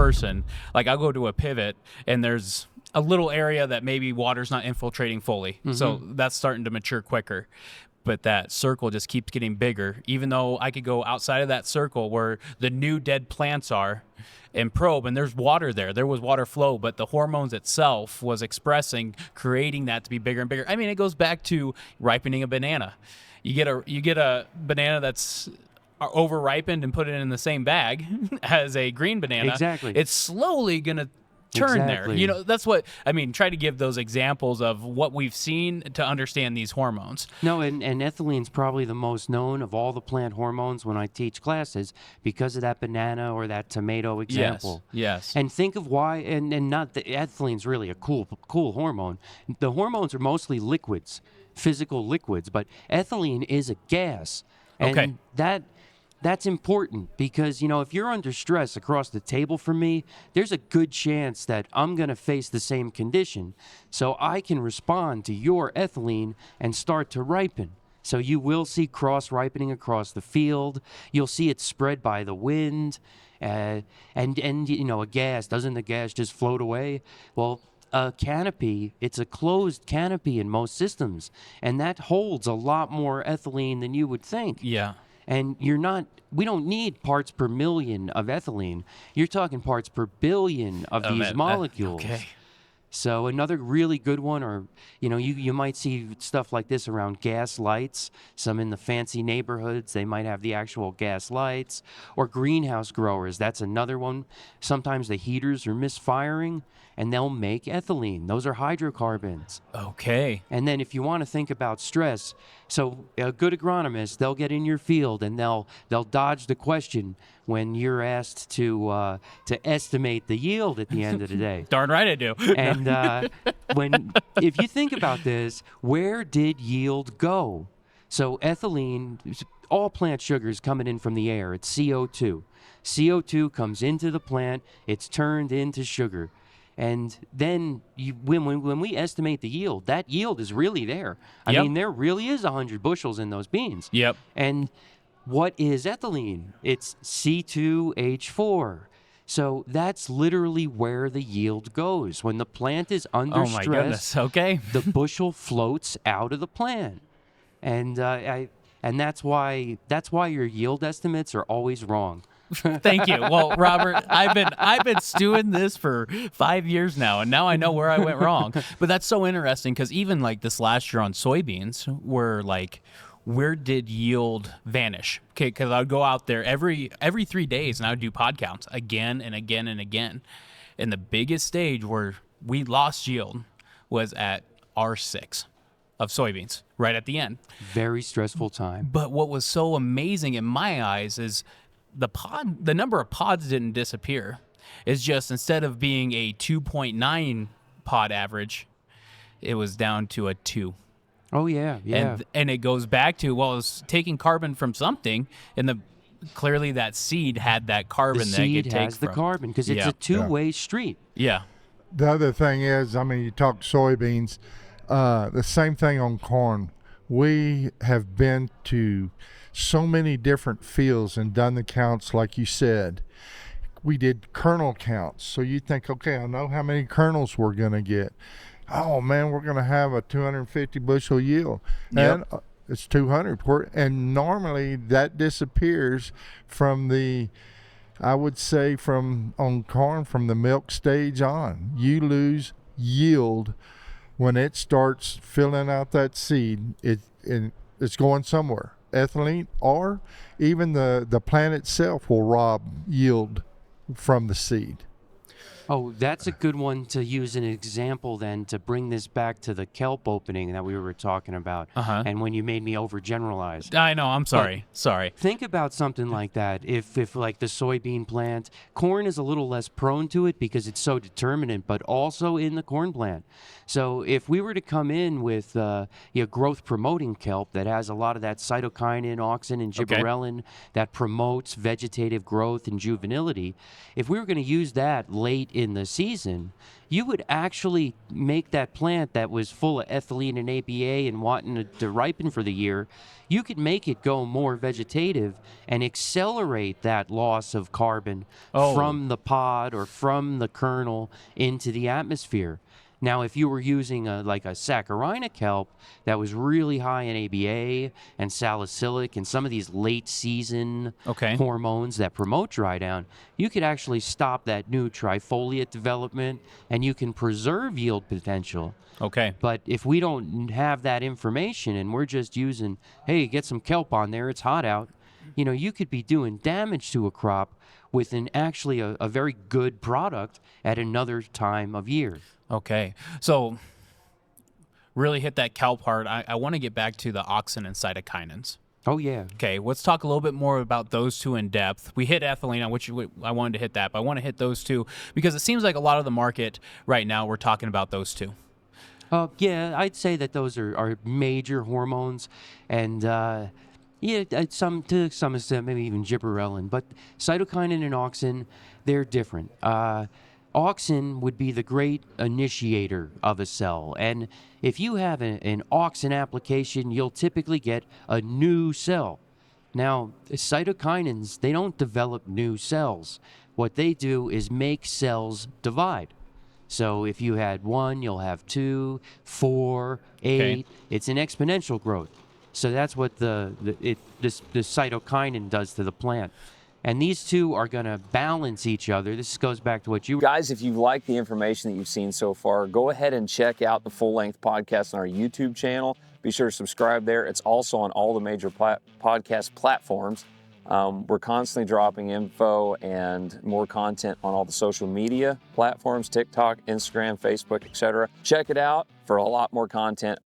person, like I'll go to a pivot and there's a little area that maybe water's not infiltrating fully. So that's starting to mature quicker. But that circle just keeps getting bigger, even though I could go outside of that circle where the new dead plants are and probe, and there's water there. There was water flow, but the hormones itself was expressing, creating that to be bigger and bigger. I mean, it goes back to ripening a banana. You get a banana that's over ripened and put it in the same bag as a green banana. Exactly. It's slowly going to turn Exactly. there. You know, that's what I mean. Try to give those examples of what we've seen to understand these hormones. No, and ethylene's probably the most known of all the plant hormones when I teach classes because of that banana or that tomato example. Yes. And think of why, and not the ethylene's really a cool hormone. The hormones are mostly liquids, physical liquids, but ethylene is a gas. And Okay. that's important because, you know, if you're under stress across the table from me, there's a good chance that I'm going to face the same condition. So I can respond to your ethylene and start to ripen. So you will see cross-ripening across the field. You'll see it spread by the wind. And you know, a gas, doesn't the gas just float away? Well, a canopy, it's a closed canopy in most systems. And that holds a lot more ethylene than you would think. Yeah. And we don't need parts per million of ethylene. You're talking parts per billion of these molecules. Okay. So another really good one, or, you know, you might see stuff like this around gas lights. Some in the fancy neighborhoods, they might have the actual gas lights. Or greenhouse growers, that's another one. Sometimes the heaters are misfiring, and they'll make ethylene. Those are hydrocarbons. Okay. And then if you want to think about stress, so a good agronomist, they'll get in your field and they'll dodge the question when you're asked to estimate the yield at the end of the day. Darn right I do. And if you think about this, where did yield go? So ethylene, all plant sugars coming in from the air, it's CO2. CO2 comes into the plant, it's turned into sugar. And then when we estimate the yield, that yield is really there. I mean, there really is 100 bushels in those beans. Yep. And what is ethylene? It's C2H4. So that's literally where the yield goes. When the plant is under Oh my goodness. stress, Okay. the bushel floats out of the plant. And that's why your yield estimates are always wrong. Thank you. Well, Robert, I've been stewing this for 5 years now, and now I know where I went wrong. But that's so interesting because even like this last year on soybeans, we're like, where did yield vanish? Okay, because I would go out there every 3 days and I would do pod counts again and again and again. And the biggest stage where we lost yield was at R6 of soybeans, right at the end. Very stressful time. But what was so amazing in my eyes is the number of pods didn't disappear. It's just instead of being a 2.9 pod average, it was down to a 2. Oh yeah. And it goes back to, well, it's taking carbon from something, and clearly that seed had that carbon the that it seed could take has the from. carbon because it's a two-way street. Yeah. The other thing is, I mean, you talk soybeans, the same thing on corn. We have been to so many different fields and done the counts like you said. We did kernel counts. So you think, okay, I know how many kernels we're going to get. Oh, man, we're going to have a 250 bushel yield. Yep. And it's 200. And normally that disappears from I would say on corn, from the milk stage on. You lose yield when it starts filling out that seed. It's going somewhere. Ethylene, or even the plant itself will rob yield from the seed. Oh, that's a good one to use an example then to bring this back to the kelp opening that we were talking about. And when you made me overgeneralize. I know, I'm sorry. Sorry. Think about something like that. If like the soybean plant, corn is a little less prone to it because it's so determinate, but also in the corn plant. So if we were to come in with growth promoting kelp that has a lot of that cytokinin, auxin, and gibberellin that promotes vegetative growth and juvenility, if we were going to use that late in the season, you would actually make that plant that was full of ethylene and APA and wanting to ripen for the year, you could make it go more vegetative and accelerate that loss of carbon from the pod or from the kernel into the atmosphere. Now, if you were using like a saccharina kelp that was really high in ABA and salicylic and some of these late season hormones that promote dry down, you could actually stop that new trifoliate development and you can preserve yield potential. Okay. But if we don't have that information and we're just using, hey, get some kelp on there, it's hot out, you know, you could be doing damage to a crop with actually a very good product at another time of year. Okay. So really hit that kelp hard. I want to get back to the auxin and cytokinins. Oh, yeah. Okay, let's talk a little bit more about those two in depth. We hit ethylene, on which I wanted to hit that, but I want to hit those two because it seems like a lot of the market right now, we're talking about those two. Yeah, I'd say that those are major hormones, and yeah, to some extent, maybe even gibberellin. But cytokinin and auxin, they're different. Auxin would be the great initiator of a cell, and if you have an auxin application, you'll typically get a new cell. Now, cytokinins, they don't develop new cells. What they do is make cells divide. So if you had 1, you'll have 2, 4, 8. Okay. It's an exponential growth. So that's what the cytokinin does to the plant. And these two are going to balance each other. This goes back to what you... Guys, if you like the information that you've seen so far, go ahead and check out the full-length podcast on our YouTube channel. Be sure to subscribe there. It's also on all the major podcast platforms. We're constantly dropping info and more content on all the social media platforms, TikTok, Instagram, Facebook, etc. Check it out for a lot more content.